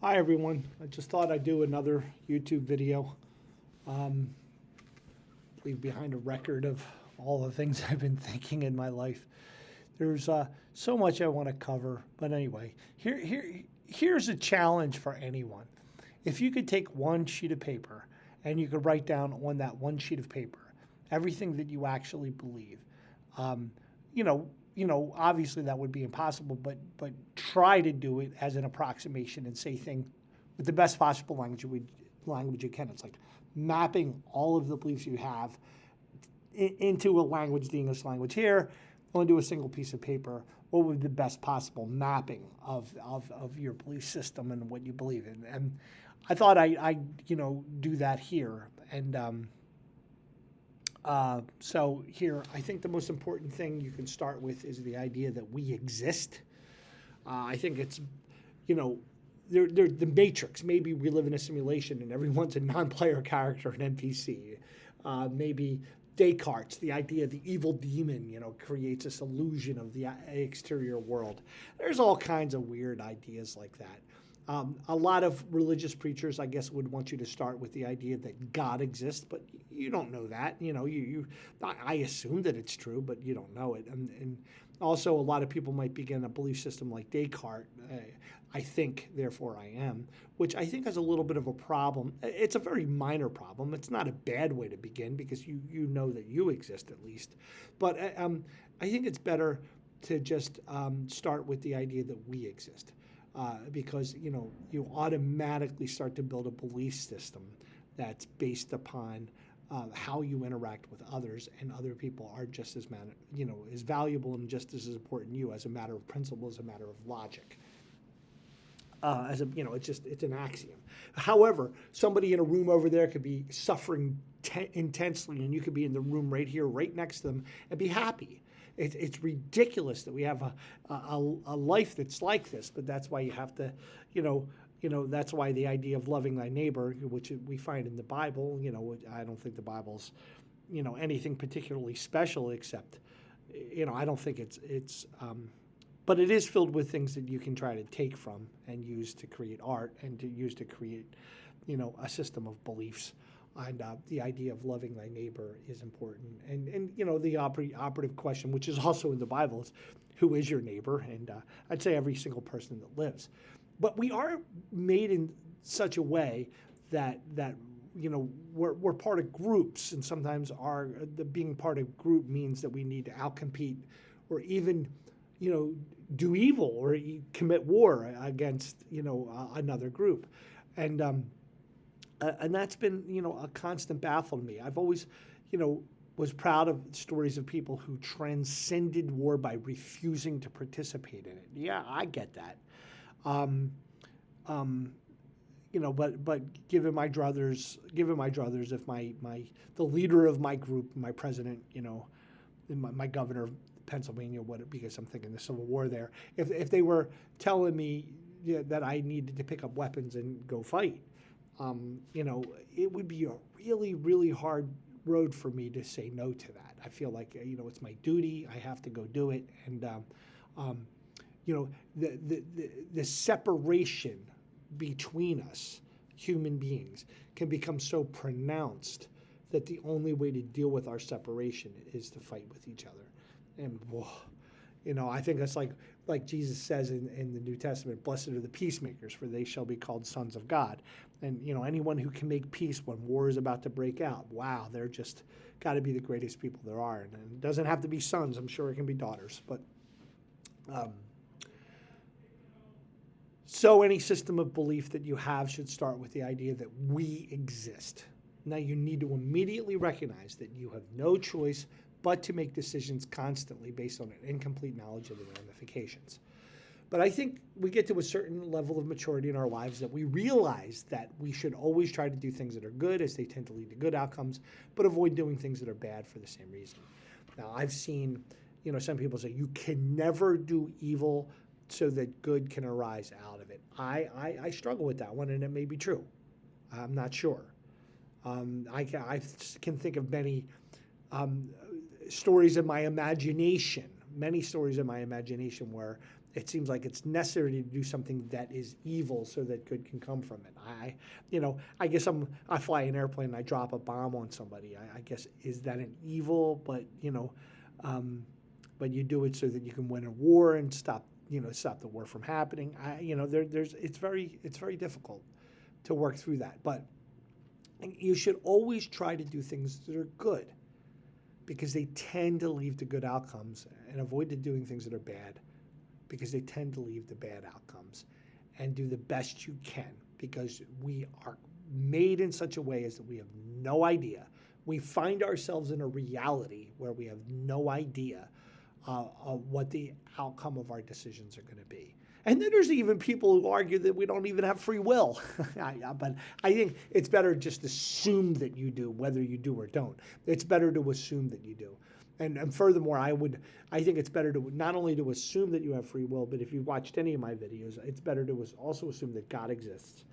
Hi everyone. I just thought I'd do another YouTube video. Um, Leave behind a record of all the things I've been thinking in my life. There's so much I want to cover, but anyway, here's a challenge for anyone. If you could take one sheet of paper and you could write down on that one sheet of paper everything that you actually believe, um, obviously that would be impossible, but try to do it as an approximation and say things with the best possible language you can. It's like mapping all of the beliefs you have into a language, the English language here, onto a single piece of paper. What would be the best possible mapping of your belief system and what you believe in? And I thought I do that here. And so here, I think the most important thing you can start with is the idea that we exist. I think it's, they're the Matrix. Maybe we live in a simulation and everyone's a non-player character, an NPC. Maybe Descartes, the idea of the evil demon, creates this illusion of the exterior world. There's all kinds of weird ideas like that. A lot of religious preachers, I guess, would want you to start with the idea that God exists, but you don't know that. I assume that it's true, but you don't know it. And also, a lot of people might begin a belief system like Descartes. I think, therefore I am, which I think has a little bit of a problem. It's a very minor problem. It's not a bad way to begin because you know that you exist at least. But I think it's better to just start with the idea that we exist. Because you automatically start to build a belief system that's based upon how you interact with others, and other people are just as as valuable and just as important to you as a matter of principle, as a matter of logic. It's an axiom. However, somebody in a room over there could be suffering intensely, and you could be in the room right here, right next to them, and be happy. It's ridiculous that we have a life that's like this, but that's why you have to, that's why the idea of loving thy neighbor, which we find in the Bible, I don't think the Bible's, anything particularly special except, I don't think it's but it is filled with things that you can try to take from and use to create art and to use to create, a system of beliefs. And the idea of loving thy neighbor is important. And the operative question, which is also in the Bible, is who is your neighbor? And I'd say every single person that lives. But we are made in such a way that we're part of groups, and sometimes being part of group means that we need to outcompete or even do evil or commit war against another group. And that's been, a constant baffle to me. I've always, was proud of stories of people who transcended war by refusing to participate in it. Yeah, I get that. But given my druthers, if the leader of my group, my president, my governor of Pennsylvania, because I'm thinking the Civil War there, if they were telling me that I needed to pick up weapons and go fight, it would be a really, really hard road for me to say no to that. I feel like, it's my duty. I have to go do it. And, the separation between us, human beings, can become so pronounced that the only way to deal with our separation is to fight with each other. And, I think that's like Jesus says in the New Testament, blessed are the peacemakers, for they shall be called sons of God. And, anyone who can make peace when war is about to break out, wow, they're just got to be the greatest people there are. And it doesn't have to be sons. I'm sure it can be daughters. But so any system of belief that you have should start with the idea that we exist. Now, you need to immediately recognize that you have no choice but to make decisions constantly based on an incomplete knowledge of the ramifications. But I think we get to a certain level of maturity in our lives that we realize that we should always try to do things that are good, as they tend to lead to good outcomes, but avoid doing things that are bad for the same reason. Now, I've seen, some people say you can never do evil so that good can arise out of it. I struggle with that one, and it may be true. I'm not sure. I can think of many stories in my imagination, where it seems like it's necessary to do something that is evil so that good can come from it. I guess I fly an airplane and I drop a bomb on somebody. I guess, is that an evil? But but you do it so that you can win a war and stop the war from happening. It's very difficult to work through that. But you should always try to do things that are good, because they tend to lead to good outcomes, and avoid doing things that are bad, because they tend to lead to bad outcomes. And do the best you can, because we are made in such a way as that we have no idea. We find ourselves in a reality where we have no idea what the outcome of our decisions are going to be. And then there's even people who argue that we don't even have free will. But I think it's better just assume that you do, whether you do or don't. It's better to assume that you do. And furthermore, I think it's better to not only to assume that you have free will, but if you've watched any of my videos, it's better to also assume that God exists,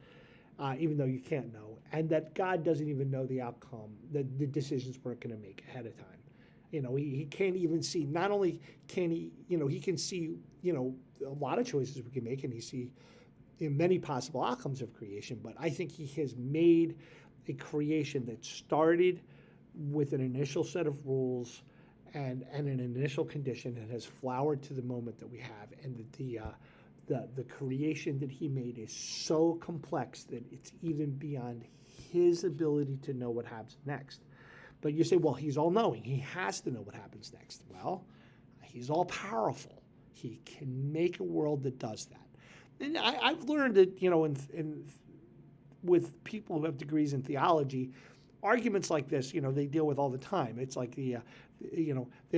even though you can't know, and that God doesn't even know the outcome, the decisions we're going to make ahead of time. He can't even see. Not only can he, he can see, a lot of choices we can make, and he see many possible outcomes of creation. But I think he has made a creation that started with an initial set of rules and an initial condition, and has flowered to the moment that we have. And that the creation that he made is so complex that it's even beyond his ability to know what happens next. But you say, well, he's all-knowing. He has to know what happens next. Well, he's all-powerful. He can make a world that does that. And I've learned that, with people who have degrees in theology, arguments like this, they deal with all the time. It's like they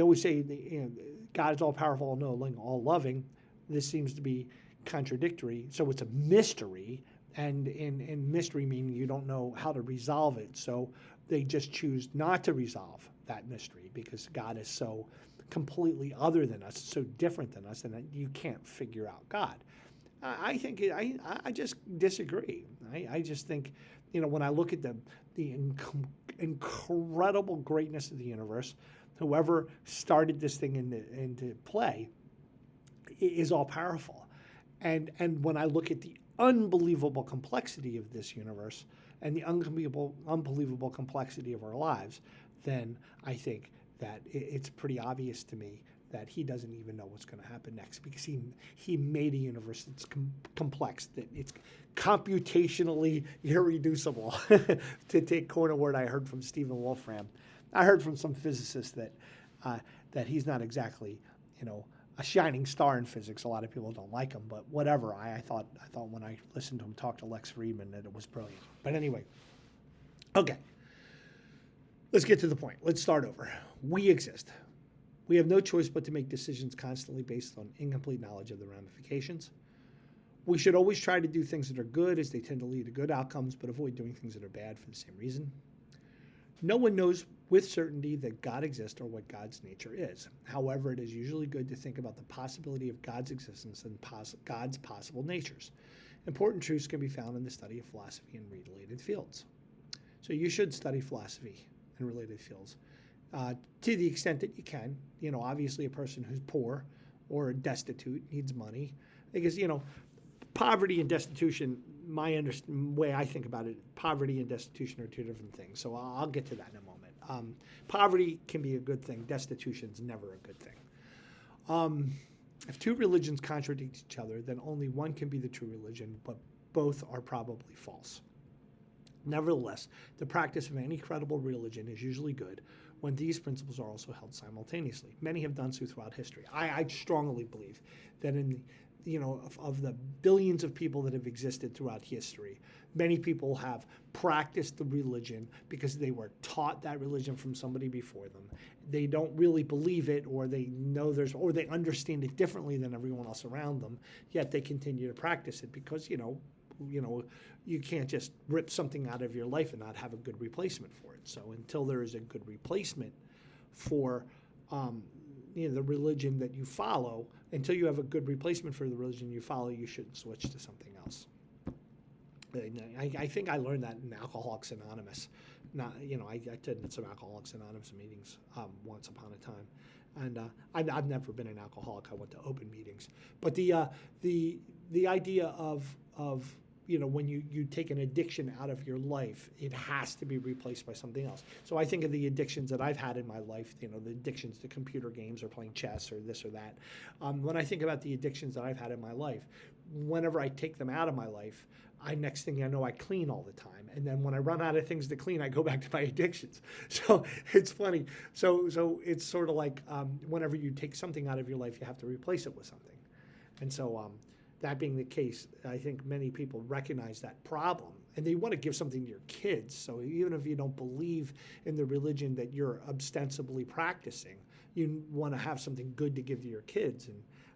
always say God is all-powerful, all-knowing, all-loving. This seems to be contradictory. So it's a mystery, and in mystery meaning you don't know how to resolve it. So they just choose not to resolve that mystery, because God is so completely other than us, so different than us, and that you can't figure out God. I think I just disagree. I just think, when I look at the incredible greatness of the universe, whoever started this thing into play is all powerful. And when I look at the unbelievable complexity of this universe and the unbelievable complexity of our lives, then I think that it's pretty obvious to me that he doesn't even know what's going to happen next, because he made a universe that's complex, that it's computationally irreducible. To take a word I heard from Stephen Wolfram. I heard from some physicists that he's not exactly, a shining star in physics. A lot of people don't like him, but whatever. I thought when I listened to him talk to Lex Friedman that it was brilliant. But anyway, okay. Let's get to the point. Let's start over. We exist. We have no choice but to make decisions constantly based on incomplete knowledge of the ramifications. We should always try to do things that are good, as they tend to lead to good outcomes, but avoid doing things that are bad for the same reason. No one knows with certainty that God exists or what God's nature is. However, it is usually good to think about the possibility of God's existence and God's possible natures. Important truths can be found in the study of philosophy and related fields. So you should study philosophy and related fields to the extent that you can. Obviously a person who's poor or destitute needs money, because, poverty and destitution, way I think about it, poverty and destitution are two different things. So I'll get to that in a moment. Poverty can be a good thing. Destitution is never a good thing. If two religions contradict each other, then only one can be the true religion, but both are probably false. Nevertheless, the practice of any credible religion is usually good when these principles are also held simultaneously. Many have done so throughout history. I strongly believe that of the billions of people that have existed throughout history, many people have practiced the religion because they were taught that religion from somebody before them. They don't really believe it, or they know or they understand it differently than everyone else around them, yet they continue to practice it because, you can't just rip something out of your life and not have a good replacement for it. So until there is a good replacement for the religion that you follow, until you have a good replacement for the religion you follow, you shouldn't switch to something else. I think I learned that in Alcoholics Anonymous. I attended some Alcoholics Anonymous meetings once upon a time. And I've never been an alcoholic. I went to open meetings, but the idea of when you take an addiction out of your life, it has to be replaced by something else. So I think of the addictions that I've had in my life, the addictions to computer games or playing chess or this or that. When I think about the addictions that I've had in my life, whenever I take them out of my life, next thing I know, I clean all the time. And then when I run out of things to clean, I go back to my addictions. So it's funny. So it's sort of like whenever you take something out of your life, you have to replace it with something. And so that being the case, I think many people recognize that problem, and they want to give something to your kids. So even if you don't believe in the religion that you're ostensibly practicing, you want to have something good to give to your kids.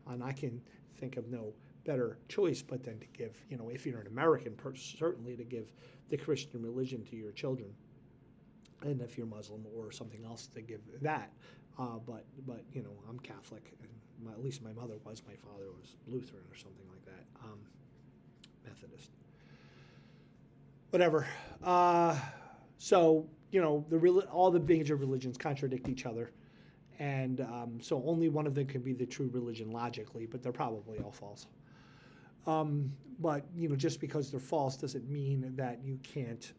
And I can think of no better choice but then to give, if you're an American person, certainly to give the Christian religion to your children. And if you're Muslim or something else, to give that. But I'm Catholic, and at least my mother was. My father was Lutheran or something like that, Methodist. Whatever. So all the major religions contradict each other, and so only one of them can be the true religion logically, but they're probably all false. But just because they're false doesn't mean that you can't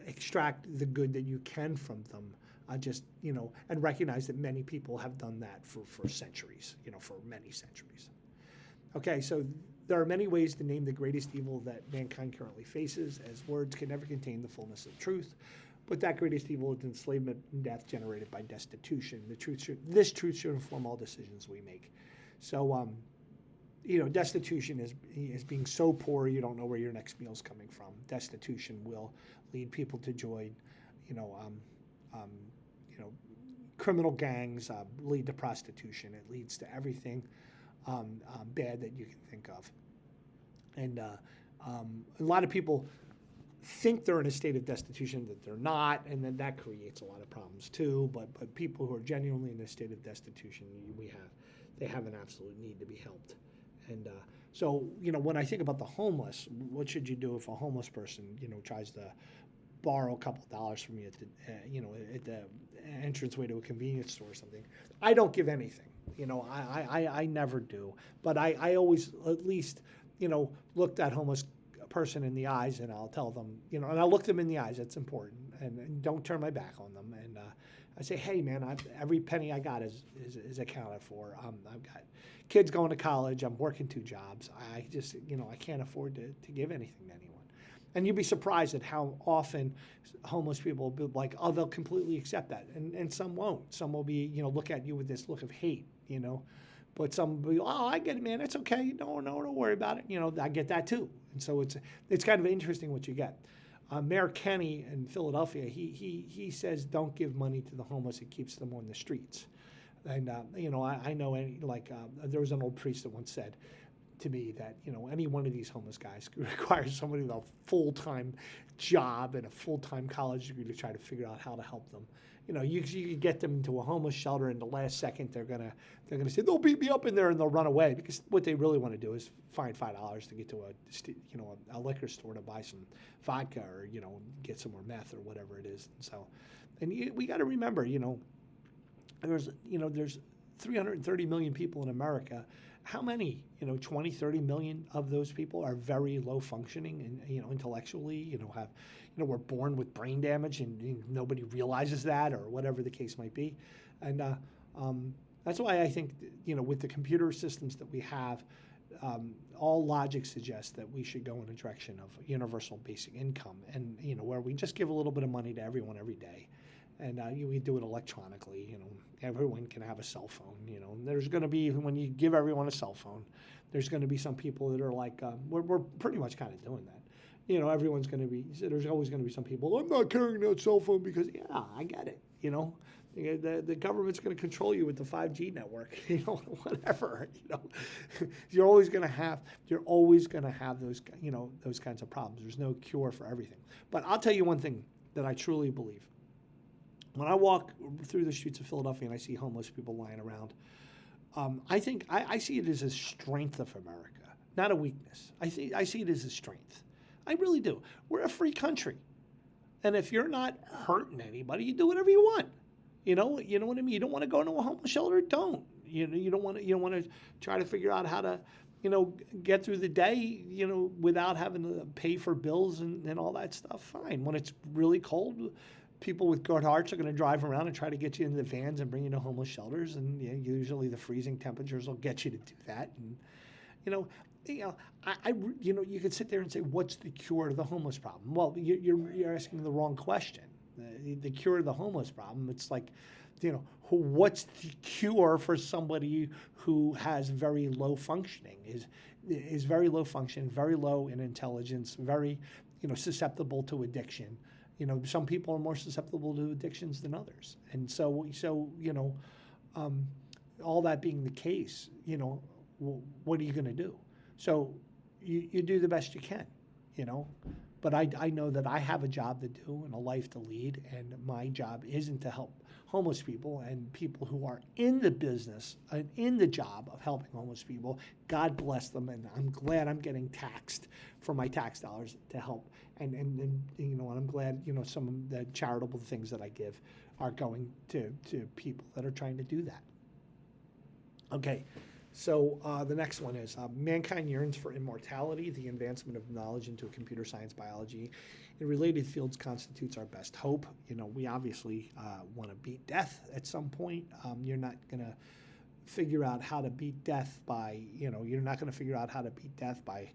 extract the good that you can from them. And recognize that many people have done that for centuries, for many centuries. Okay, so there are many ways to name the greatest evil that mankind currently faces, as words can never contain the fullness of truth. But that greatest evil is enslavement and death generated by destitution. This truth should inform all decisions we make. So, destitution is being so poor you don't know where your next meal's coming from. Destitution will lead people to join, criminal gangs, lead to prostitution. It leads to everything bad that you can think of. And a lot of people think they're in a state of destitution that they're not, and then that creates a lot of problems too. But people who are genuinely in a state of destitution, they have an absolute need to be helped. And so when I think about the homeless, what should you do if a homeless person tries to borrow a couple dollars from you at the entranceway to a convenience store or something? I don't give anything. I never do. But I always at least look that homeless person in the eyes, and I'll tell them, and I'll look them in the eyes. That's important, and don't turn my back on them. And I say, hey man, every penny I got is accounted for. I've got kids going to college. I'm working 2 jobs. I just I can't afford to give anything to anyone. And you'd be surprised at how often homeless people will be like, oh, they'll completely accept that, and some won't. Some will be look at you with this look of hate, But some will be, oh, I get it, man. It's okay. No, don't worry about it. I get that too. And so it's kind of interesting what you get. Mayor Kenny in Philadelphia, he says don't give money to the homeless. It keeps them on the streets. And I know there was an old priest that once said to me that any one of these homeless guys requires somebody with a full-time job and a full-time college degree to try to figure out how to help them. You get them into a homeless shelter, and the last second they're gonna say they'll beat me up in there, and they'll run away, because what they really want to do is find $5 to get to a liquor store to buy some vodka or get some more meth or whatever it is. And we got to remember there's 330 million people in America. How many 20, 30 million of those people are very low functioning and intellectually have were born with brain damage, and nobody realizes that, or whatever the case might be. And that's why I think with the computer systems that we have, all logic suggests that we should go in a direction of universal basic income, and where we just give a little bit of money to everyone every day. And we do it electronically. Everyone can have a cell phone. There's going to be, when you give everyone a cell phone, there's going to be some people that are like, we're pretty much kind of doing that. Everyone's going to be. There's always going to be some people. I'm not carrying that cell phone because, yeah, I get it. The government's going to control you with the 5G network. Whatever. You're always going to have those those kinds of problems. There's no cure for everything. But I'll tell you one thing that I truly believe. When I walk through the streets of Philadelphia and I see homeless people lying around, I think I see it as a strength of America, not a weakness. I see it as a strength. I really do. We're a free country. And if you're not hurting anybody, you do whatever you want. You know what I mean? You don't want to go into a homeless shelter? Don't. You don't want to, try to figure out how to, get through the day, without having to pay for bills and all that stuff. Fine. When it's really cold, people with good hearts are going to drive around and try to get you into the vans and bring you to homeless shelters. And usually the freezing temperatures will get you to do that. And, you know, you could sit there and say, what's the cure to the homeless problem? Well, you're asking the wrong question. The cure to the homeless problem, it's like, what's the cure for somebody who has very low functioning, is very low functioning, very low in intelligence, very, susceptible to addiction. Some people are more susceptible to addictions than others. And so all that being the case, what are you going to do? So you do the best you can, But I know that I have a job to do and a life to lead, and my job isn't to help homeless people and people who are in the business and in the job of helping homeless people. God bless them, and I'm glad I'm getting taxed for my tax dollars to help. And I'm glad some of the charitable things that I give are going to people that are trying to do that. Okay. So the next one is mankind yearns for immortality. The advancement of knowledge into computer science, biology, and related fields constitutes our best hope. We obviously want to beat death at some point. You're not going to figure out how to beat death by, you're not going to figure out how to beat death by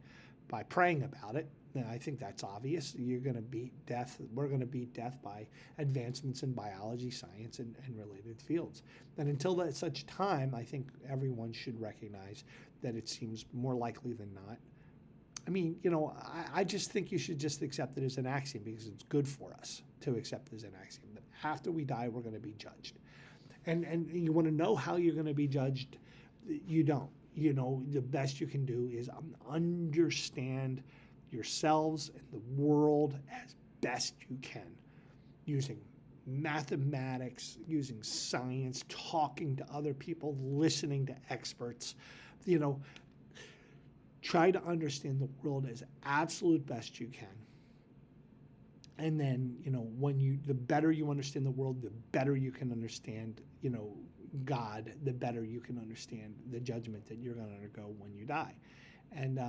praying about it. And I think that's obvious. You're going to beat death. We're going to beat death by advancements in biology, science, and related fields. And until such time, I think everyone should recognize that it seems more likely than not. I mean, I just think you should just accept it as an axiom because it's good for us to accept it as an axiom. That after we die, we're going to be judged. And you want to know how you're going to be judged? You don't. The best you can do is understand yourselves and the world as best you can, using mathematics, using science, talking to other people, listening to experts. Try to understand the world as absolute best you can. And then, the better you understand the world, the better you can understand, God, the better you can understand the judgment that you're going to undergo when you die. And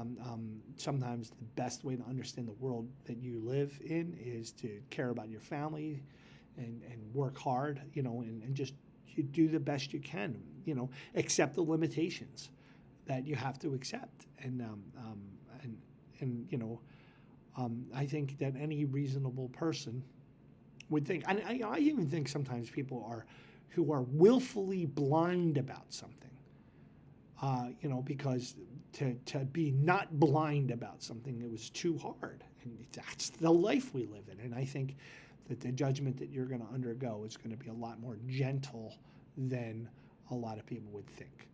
sometimes the best way to understand the world that you live in is to care about your family and work hard, and just you do the best you can, accept the limitations that you have to accept. And I think that any reasonable person would think, and I even think sometimes people who are willfully blind about something, because to be not blind about something, it was too hard. And that's the life we live in. And I think that the judgment that you're going to undergo is going to be a lot more gentle than a lot of people would think.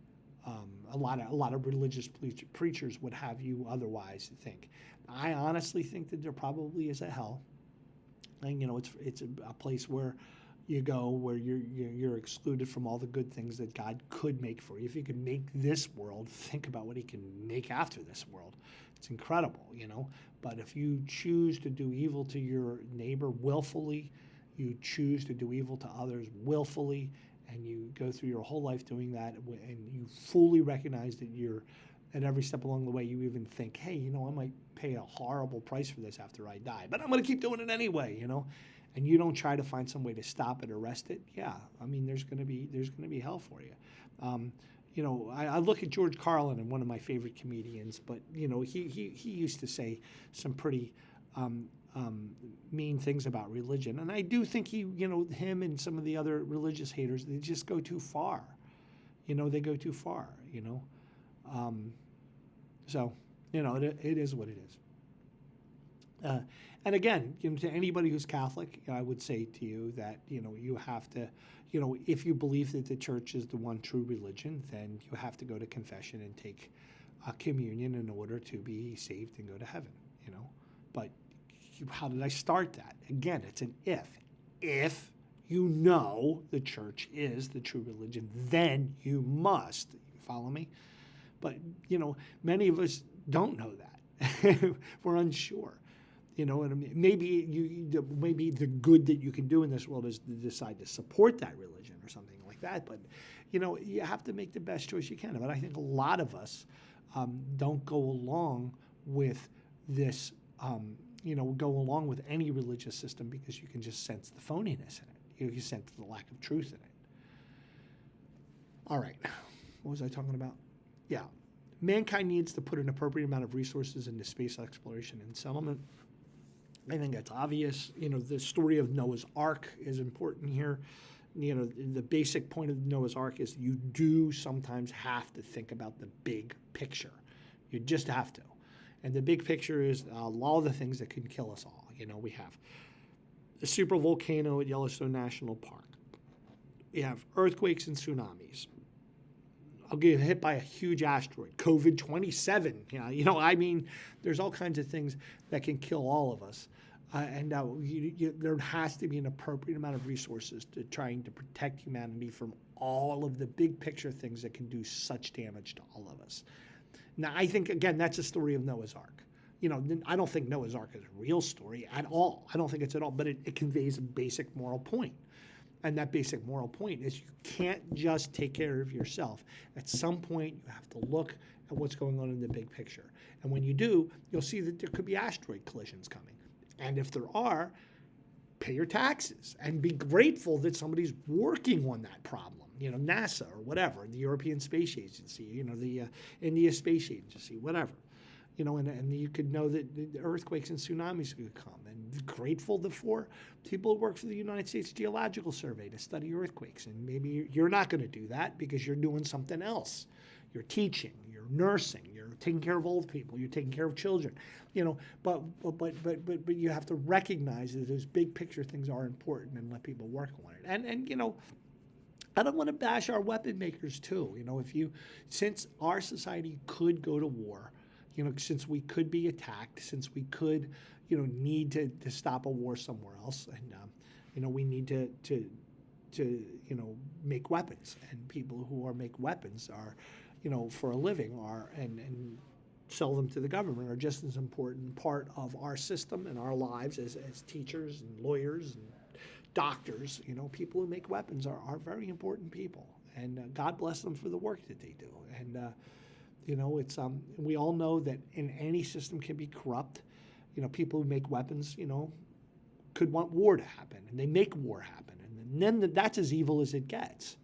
A lot of religious preachers would have you otherwise think. I honestly think that there probably is a hell. And, it's a place where you go where you're excluded from all the good things that God could make for you. If he could make this world, think about what he can make after this world. It's incredible, But if you choose to do evil to your neighbor willfully, you choose to do evil to others willfully, and you go through your whole life doing that, and you fully recognize that you're, at every step along the way, you even think, hey, I might pay a horrible price for this after I die, but I'm going to keep doing it anyway, And you don't try to find some way to stop it, arrest it. Yeah, I mean, there's going to be hell for you. I look at George Carlin, and one of my favorite comedians, but he used to say some pretty mean things about religion, and I do think him and some of the other religious haters, they just go too far. They go too far. So it is what it is. And again, to anybody who's Catholic, I would say to you that, you have to, if you believe that the church is the one true religion, then you have to go to confession and take communion in order to be saved and go to heaven, But how did I start that? Again, it's an if. If the church is the true religion, then you must. You follow me? But, many of us don't know that. We're unsure. You know, and maybe the good that you can do in this world is to decide to support that religion or something like that. But, you know, you have to make the best choice you can. But I think a lot of us don't go along with this, go along with any religious system because you can just sense the phoniness in it. You can sense the lack of truth in it. All right. What was I talking about? Yeah. Mankind needs to put an appropriate amount of resources into space exploration and settlement. I think that's obvious. You know, the story of Noah's Ark is important here. You know, the basic point of Noah's Ark is you do sometimes have to think about the big picture. You just have to. And the big picture is all the things that can kill us all. You know, we have the super volcano at Yellowstone National Park. We have earthquakes and tsunamis. I'll get hit by a huge asteroid, COVID-27. I mean, there's all kinds of things that can kill all of us. There has to be an appropriate amount of resources to trying to protect humanity from all of the big picture things that can do such damage to all of us. Now, I think, again, that's a story of Noah's Ark. You know, I don't think Noah's Ark is a real story at all. I don't think it's at all, but it conveys a basic moral point. And that basic moral point is you can't just take care of yourself. At some point, you have to look at what's going on in the big picture. And when you do, you'll see that there could be asteroid collisions coming. And if there are, pay your taxes and be grateful that somebody's working on that problem. You know, NASA or whatever, the European Space Agency, you know, the India Space Agency, whatever. You know, and you could know that the earthquakes and tsunamis could come. And grateful for people who work for the United States Geological Survey to study earthquakes. And maybe you're not going to do that because you're doing something else. You're teaching, you're nursing, you're taking care of old people, you're taking care of children. You know, but you have to recognize that those big picture things are important and let people work on it. And you know, I don't want to bash our weapon makers too. You know, since our society could go to war, you know, since we could be attacked, since we could, you know, need to stop a war somewhere else, and you know, we need to you know, make weapons, and people who make weapons are, you know, for a living and sell them to the government are just as important part of our system and our lives as teachers and lawyers and doctors. You know, people who make weapons are very important people, and God bless them for the work that they do. And you know, it's we all know that in any system can be corrupt. You know, people who make weapons, you know, could want war to happen, and they make war happen, and then that's as evil as it gets.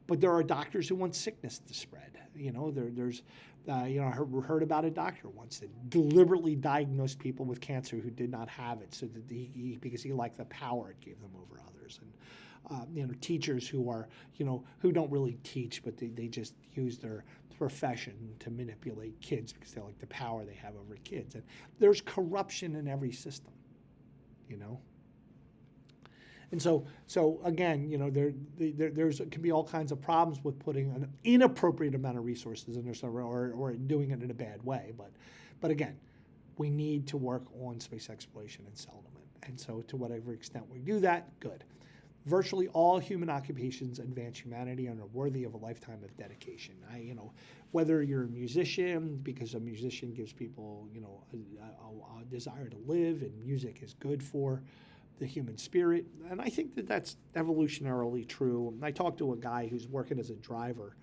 But there are doctors who want sickness to spread. You know, there's you know, I heard about a doctor once that deliberately diagnosed people with cancer who did not have it, so that because he liked the power it gave them over others. And you know, teachers who are, you know, who don't really teach, but they just use their profession to manipulate kids because they like the power they have over kids. And there's corruption in every system, you know. And so again, you know, there's can be all kinds of problems with putting an inappropriate amount of resources in there, or doing it in a bad way. But again, we need to work on space exploration and settlement. And so to whatever extent we do that, good. Virtually all human occupations advance humanity and are worthy of a lifetime of dedication. You know, whether you're a musician, because a musician gives people, you know, a desire to live, and music is good for the human spirit. And I think that that's evolutionarily true. And I talked to a guy who's working as a driver,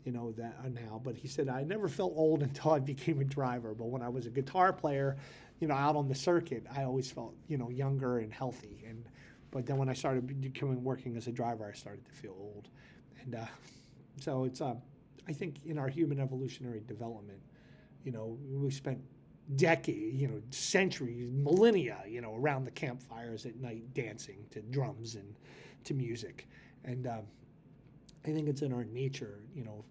you know, that now, but he said, I never felt old until I became a driver. But when I was a guitar player, you know, out on the circuit, I always felt, you know, younger and healthy. But then when I started working as a driver, I started to feel old. And so it's, I think in our human evolutionary development, you know, we spent decades, you know, centuries, millennia, you know, around the campfires at night dancing to drums and to music. And I think it's in our nature, you know,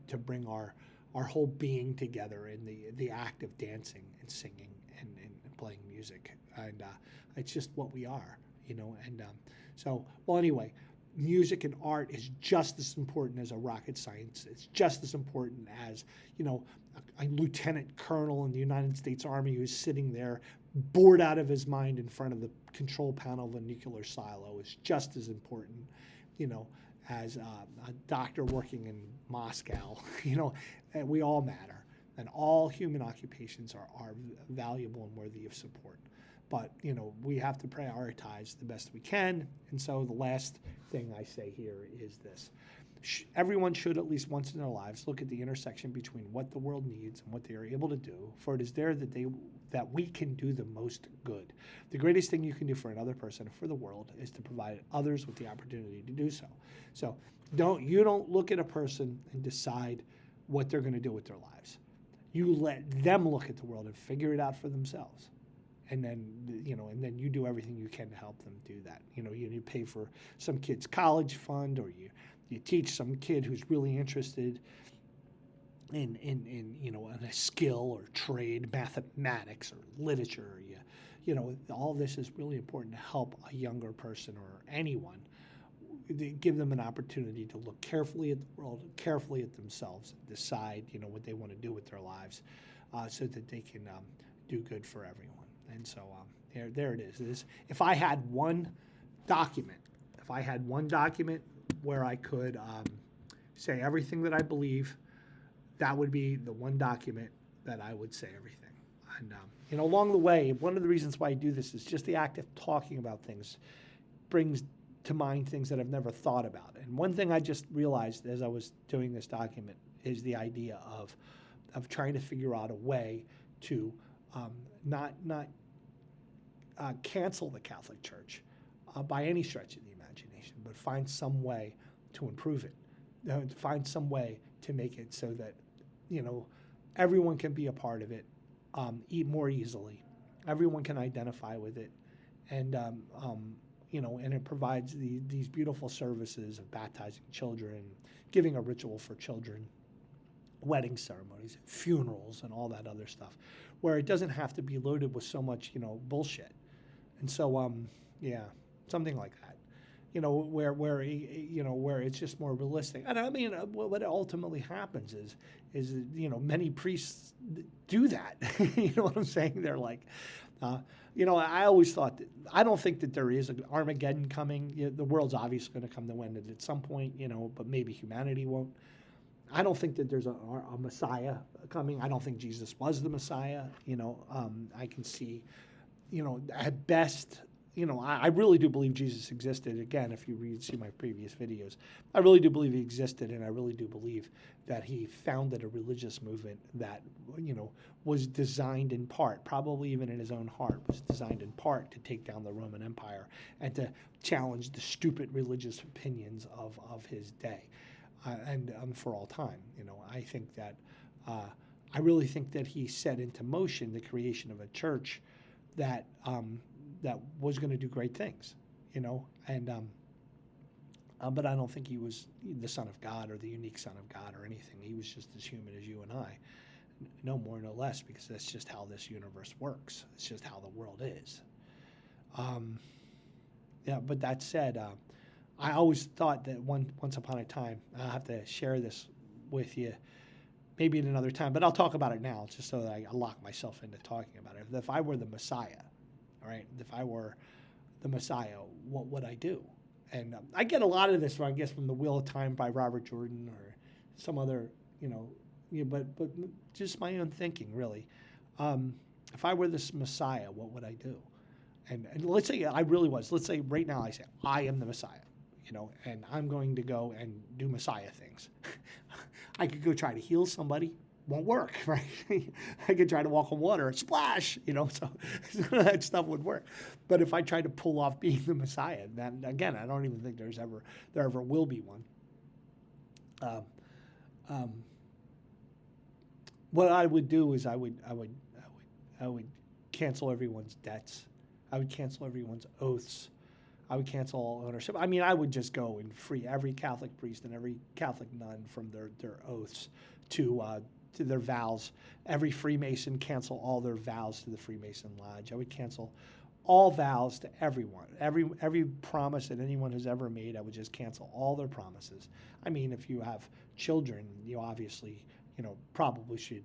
to bring our whole being together in the act of dancing and singing and playing music. And it's just what we are. You know, and well, anyway, music and art is just as important as a rocket science. It's just as important as, you know, a lieutenant colonel in the United States Army who's sitting there bored out of his mind in front of the control panel of a nuclear silo is just as important, you know, as a doctor working in Moscow. You know, we all matter. And all human occupations are valuable and worthy of support. But, we have to prioritize the best we can. And so the last thing I say here is this. Everyone should, at least once in their lives, look at the intersection between what the world needs and what they are able to do, for it is there that we can do the most good. The greatest thing you can do for another person, for the world, is to provide others with the opportunity to do so. So you don't look at a person and decide what they're going to do with their lives. You let them look at the world and figure it out for themselves. And then, you do everything you can to help them do that. You pay for some kid's college fund, or you teach some kid who's really interested in a skill or trade, mathematics or literature. All this is really important to help a younger person or anyone, give them an opportunity to look carefully at the world, carefully at themselves, and decide, what they want to do with their lives, so that they can do good for everyone. And so there it is. If I had one document where I could say everything that I believe, that would be the one document that I would say everything. And along the way, one of the reasons why I do this is just the act of talking about things brings to mind things that I've never thought about. And one thing I just realized as I was doing this document is the idea of trying to figure out a way to not cancel the Catholic Church by any stretch of the imagination, but find some way to improve it, find some way to make it so that everyone can be a part of it, eat more easily, everyone can identify with it, and and it provides these beautiful services of baptizing children, giving a ritual for children, wedding ceremonies, funerals, and all that other stuff, where it doesn't have to be loaded with so much, bullshit. And so, something like that, where it's just more realistic. And I mean, what ultimately happens is many priests do that. You know what I'm saying? They're like, I always thought I don't think that there is an Armageddon coming. The world's obviously going to come to an end at some point, but maybe humanity won't. I don't think that there's a Messiah coming. I don't think Jesus was the Messiah. I can see, at best, I really do believe Jesus existed. Again, if you see my previous videos, I really do believe he existed, and I really do believe that he founded a religious movement that, was designed in part, probably even in his own heart, was designed in part to take down the Roman Empire and to challenge the stupid religious opinions of his day. And for all time, I think that I really think that he set into motion the creation of a church that that was going to do great things, and but I don't think he was the Son of God or the unique Son of God or anything. He was just as human as you and I, no more, no less, because that's just how this universe works. It's just how the world is. But that said, I always thought that once upon a time, I'll have to share this with you maybe at another time, but I'll talk about it now just so that I lock myself into talking about it. If I were the Messiah, all right, if I were the Messiah, what would I do? And I get a lot of this, I guess, from The Wheel of Time by Robert Jordan or some other, but just my own thinking, really. If I were this Messiah, what would I do? And let's say I really was. Let's say right now I say, I am the Messiah. And I'm going to go and do Messiah things. I could go try to heal somebody. Won't work, right? I could try to walk on water, splash, so that stuff would work. But if I tried to pull off being the Messiah, then again, I don't even think there ever will be one. What I would do is I would cancel everyone's debts. I would cancel everyone's oaths. I would cancel all ownership. I mean, I would just go and free every Catholic priest and every Catholic nun from their oaths to their vows. Every Freemason, cancel all their vows to the Freemason Lodge. I would cancel all vows to everyone. Every promise that anyone has ever made, I would just cancel all their promises. I mean, if you have children, you obviously, probably should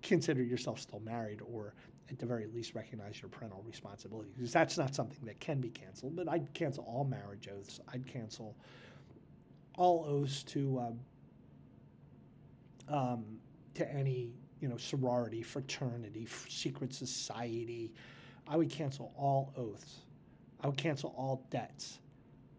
consider yourself still married, or at the very least recognize your parental responsibility, because that's not something that can be canceled. But I'd cancel all marriage oaths. I'd cancel all oaths to to any, sorority, fraternity, secret society. I would cancel all oaths. I would cancel all debts.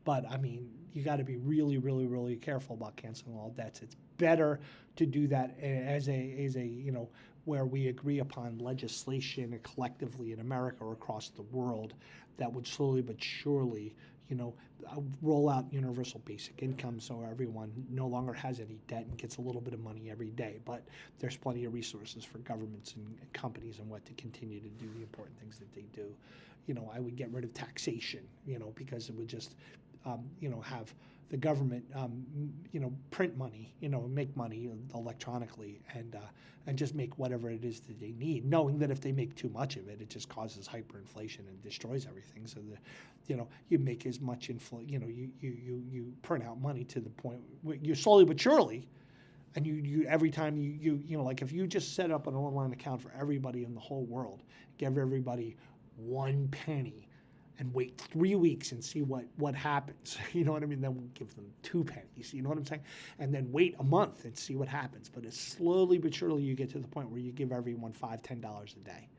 But I mean, you got to be really, really, really careful about canceling all debts. It's better to do that as a where we agree upon legislation collectively in America or across the world that would slowly but surely, roll out universal basic income so everyone no longer has any debt and gets a little bit of money every day. But there's plenty of resources for governments and companies and what to continue to do the important things that they do. I would get rid of taxation, because it would just, have the government, print money, make money electronically and just make whatever it is that they need, knowing that if they make too much of it, it just causes hyperinflation and destroys everything. So you make as much you print out money to the point where you slowly but surely, and you every time you like if you just set up an online account for everybody in the whole world, give everybody 1 penny. And wait 3 weeks and see what happens. You know what I mean? Then we'll give them 2 pennies. You know what I'm saying? And then wait a month and see what happens. But it's slowly but surely you get to the point where you give everyone $5, $10 a day.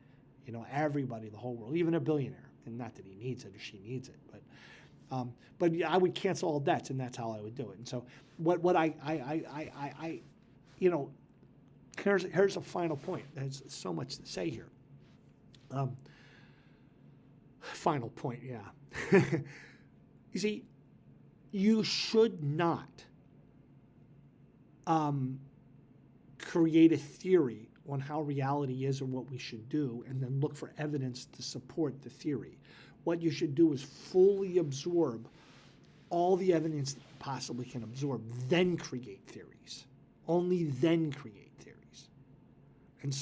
Everybody, the whole world, even a billionaire. And not that he needs it or she needs it, but yeah, I would cancel all debts, and that's how I would do it. And so what I here's a final point. There's so much to say here. Final point, yeah. You see, you should not create a theory on how reality is or what we should do and then look for evidence to support the theory. What you should do is fully absorb all the evidence that you possibly can absorb, then create theories. Only then create theories. And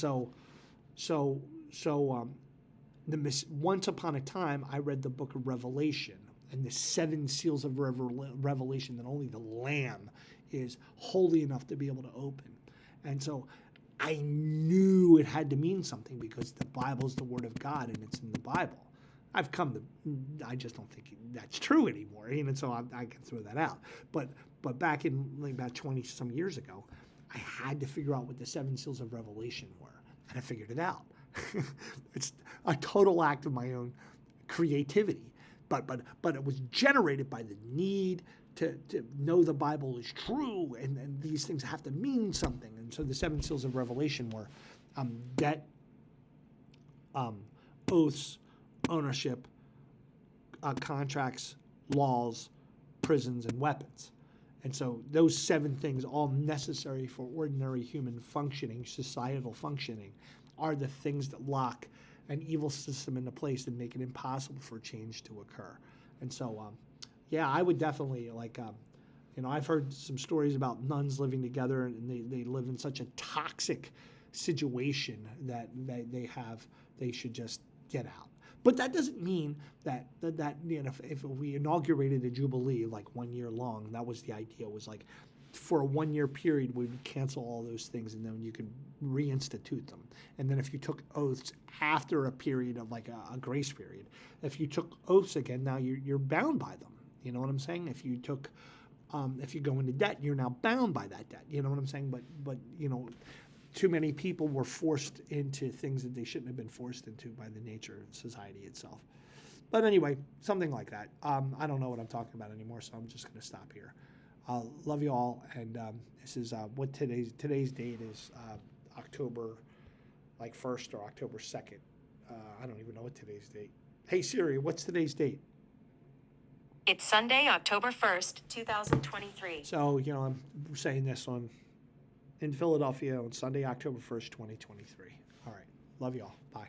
once upon a time, I read the book of Revelation and the 7 seals of Revelation that only the Lamb is holy enough to be able to open. And so I knew it had to mean something because the Bible is the Word of God and it's in the Bible. I just don't think that's true anymore, and so I can throw that out. But back in about 20 some years ago, I had to figure out what the 7 seals of Revelation were, and I figured it out. It's a total act of my own creativity, but it was generated by the need to know the Bible is true, and these things have to mean something. And so the 7 seals of Revelation were debt, oaths, ownership, contracts, laws, prisons, and weapons. And so those 7 things, all necessary for ordinary human functioning, societal functioning, are the things that lock an evil system into place and make it impossible for change to occur. And so, I would definitely I've heard some stories about nuns living together and they live in such a toxic situation that they should just get out. But that doesn't mean that if we inaugurated a jubilee like 1 year long, that was the idea, was like for a 1 year period we would cancel all those things and then you could reinstitute them. And then if you took oaths after a period of like a grace period, if you took oaths again, now you're bound by them. You know what I'm saying? If you go into debt, you're now bound by that debt. You know what I'm saying? But too many people were forced into things that they shouldn't have been forced into by the nature of society itself. But anyway, something like that. I don't know what I'm talking about anymore, so I'm just going to stop here. Love you all, and this is what today's date is, October 1st or October 2nd. I don't even know what today's date. Hey Siri, what's today's date? It's Sunday, October 1st, 2023. So, I'm saying this in Philadelphia on Sunday, October 1st, 2023. All right. Love you all. Bye.